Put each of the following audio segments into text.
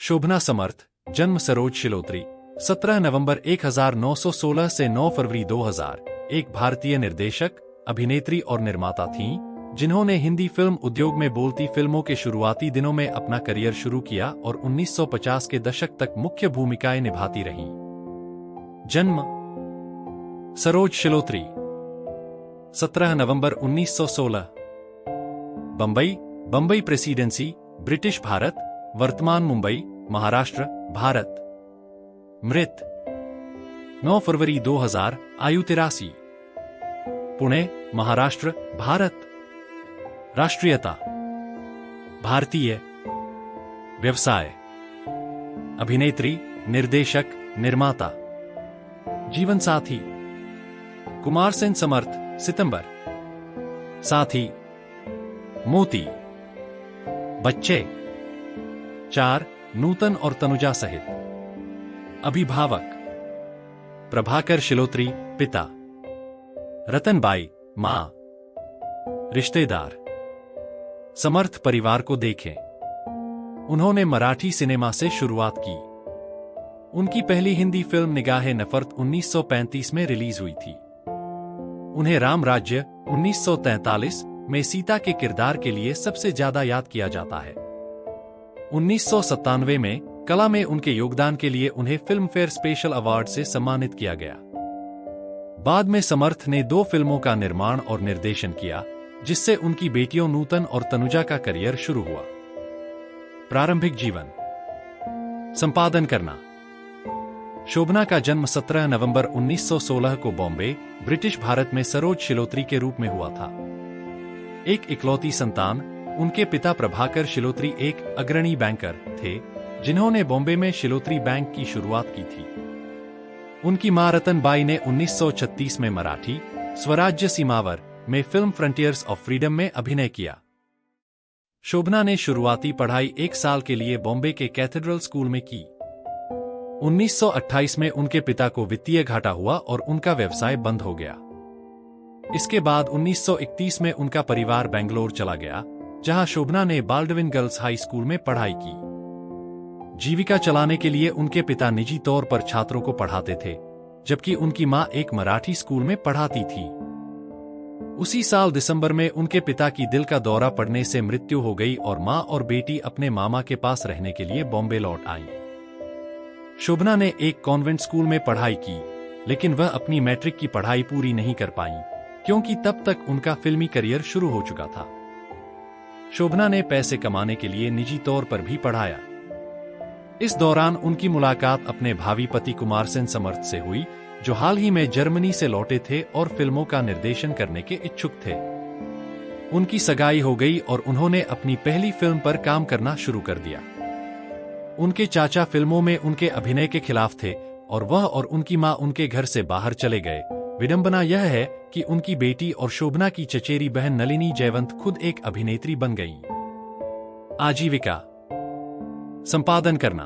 शोभना समर्थ, जन्म सरोज शिलोत्री, 17 नवंबर 1916 से 9 फरवरी 2000, एक भारतीय निर्देशक, अभिनेत्री और निर्माता थीं, जिन्होंने हिंदी फिल्म उद्योग में बोलती फिल्मों के शुरुआती दिनों में अपना करियर शुरू किया और 1950 के दशक तक मुख्य भूमिकाएं निभाती रहीं। जन्म सरोज शिलोत्री, 17 नवंबर 1916, बंबई प्रेसिडेंसी, ब्रिटिश भारत, वर्तमान मुंबई, महाराष्ट्र, भारत। मृत 9 फरवरी 2000, आयु 83, पुणे, महाराष्ट्र, भारत। राष्ट्रीयता भारतीय। व्यवसाय अभिनेत्री, निर्देशक, निर्माता। जीवन साथी कुमार सेन समर्थ, सितंबर। साथी मोती। बच्चे 4, नूतन और तनुजा सहित। अभिभावक प्रभाकर शिलोत्री, पिता। रतनबाई, मां। रिश्तेदार समर्थ परिवार को देखें। उन्होंने मराठी सिनेमा से शुरुआत की। उनकी पहली हिंदी फिल्म निगाहे नफरत 1935 में रिलीज हुई थी। उन्हें राम राज्य 1943 में सीता के किरदार के लिए सबसे ज्यादा याद किया जाता है। 1997 में कला में उनके योगदान के लिए उन्हें फिल्म फेयर स्पेशल अवार्ड से सम्मानित किया गया। बाद में समर्थ ने 2 फिल्मों का निर्माण और निर्देशन किया, जिससे उनकी बेटियों नूतन और तनुजा का करियर शुरू हुआ। प्रारंभिक जीवन। संपादन करना। शोभना का जन्म 17 नवंबर 1916 को बॉम्बे, ब्रिटिश भारत में सरोज शिलोत्री के रूप में हुआ था। एक इकलौती संतान, उनके पिता प्रभाकर शिलोत्री एक अग्रणी बैंकर थे, जिन्होंने बॉम्बे में शिलोत्री बैंक की शुरुआत की थी। उनकी मां रतनबाई ने 1936 में मराठी स्वराज्य सीमावर में फिल्म फ्रंटियर्स ऑफ फ्रीडम में अभिनय किया। शोभना ने शुरुआती पढ़ाई 1 साल के लिए बॉम्बे के कैथेड्रल स्कूल में की। 1928 में उनके पिता को वित्तीय घाटा हुआ और उनका व्यवसाय बंद हो गया। इसके बाद 1931 में उनका परिवार बेंगलोर चला गया, जहां शोभना ने बाल्डविन गर्ल्स हाई स्कूल में पढ़ाई की। जीविका चलाने के लिए उनके पिता निजी तौर पर छात्रों को पढ़ाते थे, जबकि उनकी मां एक मराठी स्कूल में पढ़ाती थी। उसी साल दिसंबर में उनके पिता की दिल का दौरा पड़ने से मृत्यु हो गई और मां और बेटी अपने मामा के पास रहने के लिए बॉम्बे लौट आईं। शोभना ने एक कॉन्वेंट स्कूल में पढ़ाई की, लेकिन वह अपनी मैट्रिक की पढ़ाई पूरी नहीं कर पाईं, क्योंकि तब तक उनका फिल्मी करियर शुरू हो चुका था। शोभना ने पैसे कमाने के लिए निजी तौर पर भी पढ़ाया। इस दौरान उनकी मुलाकात अपने भावी पति कुमार सेन समर्थ से हुई, जो हाल ही में जर्मनी से लौटे थे और फिल्मों का निर्देशन करने के इच्छुक थे। उनकी सगाई हो गई और उन्होंने अपनी पहली फिल्म पर काम करना शुरू कर दिया। उनके चाचा फिल्मों में उनके अभिनय के खिलाफ थे और वह और उनकी मां उनके घर से बाहर चले गए। विडंबना यह है कि उनकी बेटी और शोभना की चचेरी बहन नलिनी जयवंत खुद एक अभिनेत्री बन गईं। आजीविका। संपादन करना।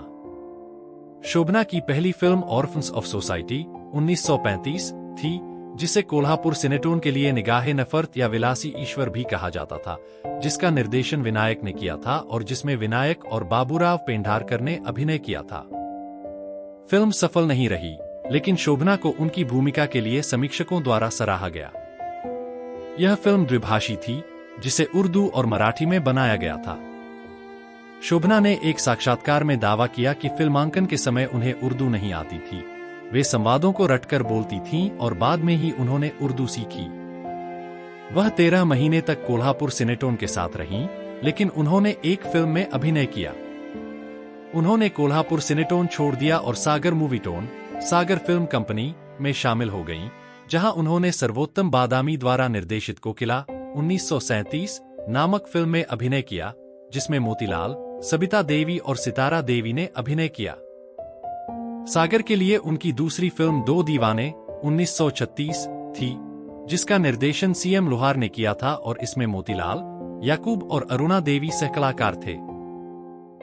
शोभना की पहली फिल्म ऑर्फन्स ऑफ सोसाइटी 1935 थी, जिसे कोल्हापुर सिनेटोन के लिए निगाहे नफरत या विलासी ईश्वर भी कहा जाता था, जिसका निर्देशन विनायक ने किया था और जिसमें विनायक और बाबूराव पेंढारकर ने अभिनय किया था। फिल्म सफल नहीं रही, लेकिन शोभना को उनकी भूमिका के लिए समीक्षकों द्वारा सराहा गया। यह फिल्म द्विभाषी थी, जिसे उर्दू और मराठी में बनाया गया था। शोभना ने एक साक्षात्कार में दावा किया कि फिल्मांकन के समय उन्हें उर्दू नहीं आती थी। वे संवादों को रटकर बोलती थीं और बाद में ही उन्होंने उर्दू सीखी। वह 13 महीने तक कोल्हापुर सिनेटोन के साथ रहीं, लेकिन उन्होंने एक फिल्म में अभिनय किया। उन्होंने कोल्हापुर सिनेटोन छोड़ दिया और सागर मूवीटोन, सागर फिल्म कंपनी में शामिल हो गईं, जहां उन्होंने सर्वोत्तम बादामी द्वारा निर्देशित कोकिला 1937 नामक फिल्म में अभिनय किया, जिसमें मोतीलाल, सबिता देवी और सितारा देवी ने अभिनय किया। सागर के लिए उनकी दूसरी फिल्म 2 दीवाने 1936 थी, जिसका निर्देशन CM लोहार ने किया था और इसमें मोतीलाल, याकूब और अरुणा देवी सहकलाकार थे।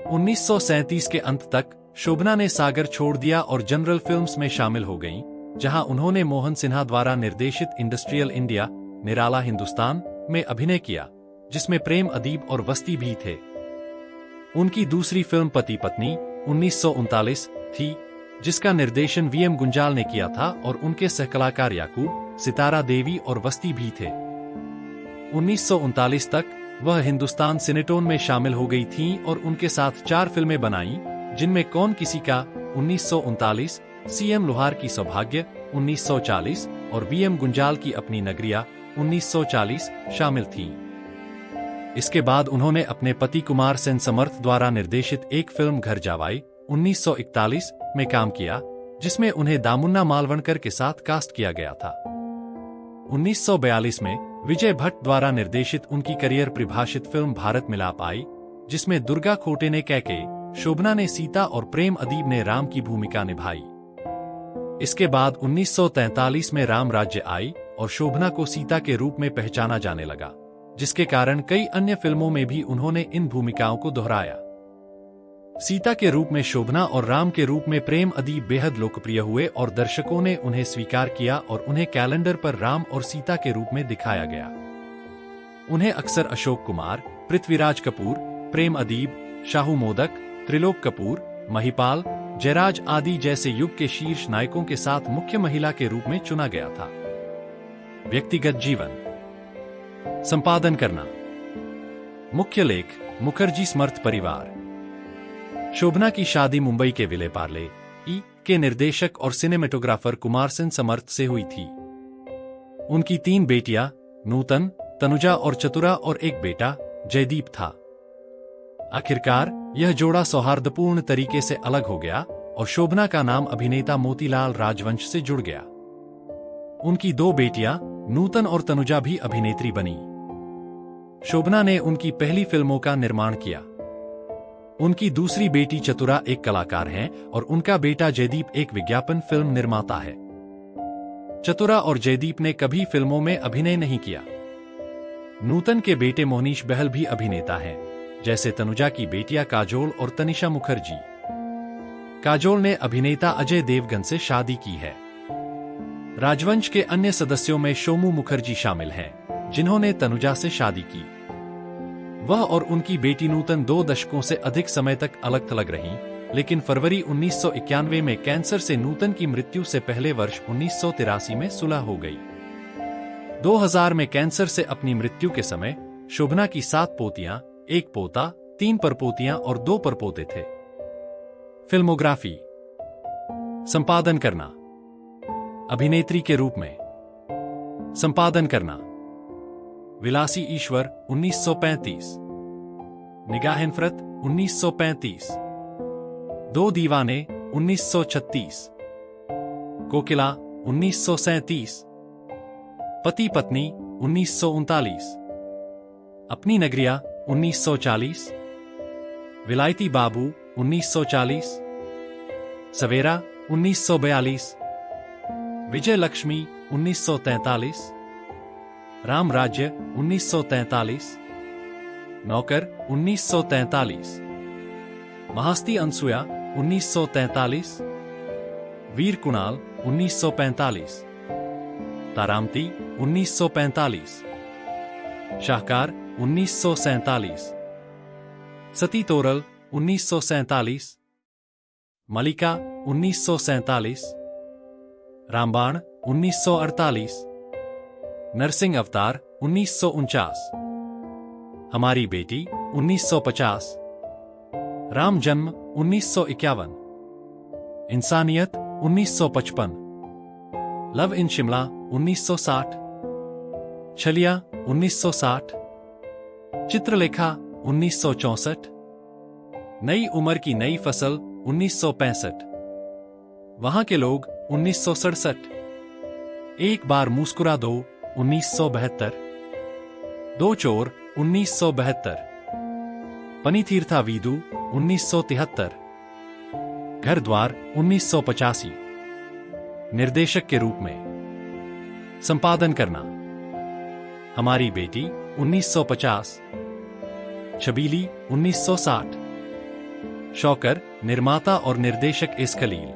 1937 के अंत तक शोभना ने सागर छोड़ दिया और जनरल फिल्म्स में शामिल हो गईं, जहां उन्होंने मोहन सिन्हा द्वारा निर्देशित इंडस्ट्रियल इंडिया, निराला हिंदुस्तान में अभिनय किया, जिसमें प्रेम अदीब और वस्ती भी थे। उनकी दूसरी फिल्म पति पत्नी 1939 थी, जिसका निर्देशन वीएम गुंजाल ने किया था और उनके सहकलाकार याकूब, सितारा देवी और वस्ती भी थे। 1939 तक वह हिंदुस्तान सिनेटोन में शामिल हो गई थीं और उनके साथ 4 फिल्में बनाईं, जिनमें कौन किसी का 1939, सीएम लोहार की सौभाग्य 1940 और वीएम गुंजाल की अपनी नगरिया 1940 शामिल थीं। इसके बाद उन्होंने अपने पति कुमार सेन समर्थ द्वारा निर्देशित एक फिल्म घर जावाई 1941 में काम किया, जिसमें उन्हें दामुन्ना मालवणकर के साथ कास्ट किया गया था। 1942 में विजय भट्ट द्वारा निर्देशित उनकी करियर परिभाषित फिल्म भारत मिलाप आई, जिसमें दुर्गा खोटे ने कैकेयी, शोभना ने सीता और प्रेम अदीब ने राम की भूमिका निभाई। इसके बाद 1943 में राम राज्य आई और शोभना को सीता के रूप में पहचाना जाने लगा, जिसके कारण कई अन्य फिल्मों में भी उन्होंने इन भूमिकाओं को दोहराया। सीता के रूप में शोभना और राम के रूप में प्रेम अदीब बेहद लोकप्रिय हुए और दर्शकों ने उन्हें स्वीकार किया और उन्हें कैलेंडर पर राम और सीता के रूप में दिखाया गया। उन्हें अक्सर अशोक कुमार, पृथ्वीराज कपूर, प्रेम अदीब, शाहू मोदक, त्रिलोक कपूर, महिपाल, जयराज आदि जैसे युग के शीर्ष नायकों के साथ मुख्य महिला के रूप में चुना गया था। व्यक्तिगत जीवन संपादन करना। मुख्य लेख मुखर्जी समर्थ परिवार। शोभना की शादी मुंबई के विले पार्ले के निर्देशक और सिनेमेटोग्राफर कुमार सेन समर्थ से हुई थी। उनकी 3 बेटियां नूतन, तनुजा और चतुरा और एक बेटा जयदीप था। आखिरकार यह जोड़ा सौहार्दपूर्ण तरीके से अलग हो गया और शोभना का नाम अभिनेता मोतीलाल राजवंश से जुड़ गया। उनकी 2 बेटियां नूतन और तनुजा भी अभिनेत्री बनी। शोभना ने उनकी पहली फिल्मों का निर्माण किया। उनकी दूसरी बेटी चतुरा एक कलाकार हैं और उनका बेटा जयदीप एक विज्ञापन फिल्म निर्माता है। चतुरा और जयदीप ने कभी फिल्मों में अभिनय नहीं किया। नूतन के बेटे मोहनीश बहल भी अभिनेता हैं, जैसे तनुजा की बेटियां काजोल और तनिषा मुखर्जी। काजोल ने अभिनेता अजय देवगन से शादी की है। राजवंश के अन्य सदस्यों में शोमू मुखर्जी शामिल हैं, जिन्होंने तनुजा से शादी की। वह और उनकी बेटी नूतन 2 दशकों से अधिक समय तक अलग थलग रहीं, लेकिन फरवरी 1991 में कैंसर से नूतन की मृत्यु से पहले वर्ष 1983 में सुलह हो गई। 2000 में कैंसर से अपनी मृत्यु के समय शोभना की 7 पोतियां, 1 पोता, 3 परपोतियां और 2 परपोते थे। फिल्मोग्राफी संपादन करना। अभिनेत्री के रूप में संपादन करना। विलासी ईश्वर 1935, निगाहनफरत 1935, 2 दीवाने 1936, कोकिला 1937, पति पत्नी 1939, अपनी नगरिया 1940, विलायती बाबू 1940, सवेरा 1942, विजय लक्ष्मी 1943, राम राज्य 1943, नौकर 1943, महास्ती अनसुया 1943, वीर कुणाल 1945, तारामती 1945, शाहकार 1947, सती तोरल 1947, मलिका 1947, रामबाण 1948, नरसिंह अवतार 1949, हमारी बेटी 1950, राम जन्म 1951, इंसानियत 1955, लव इन शिमला 1960, छलिया 1960, चित्रलेखा 1964, नई उम्र की नई फसल 1965, वहां के लोग 1967, एक बार मुस्कुरा दो 1972, 2 चोर 1972, पनीतीर्था वीदू 1973, घर द्वार 1985। निर्देशक के रूप में संपादन करना। हमारी बेटी 1950, छबीली 1960, शौकर निर्माता और निर्देशक एस खलील।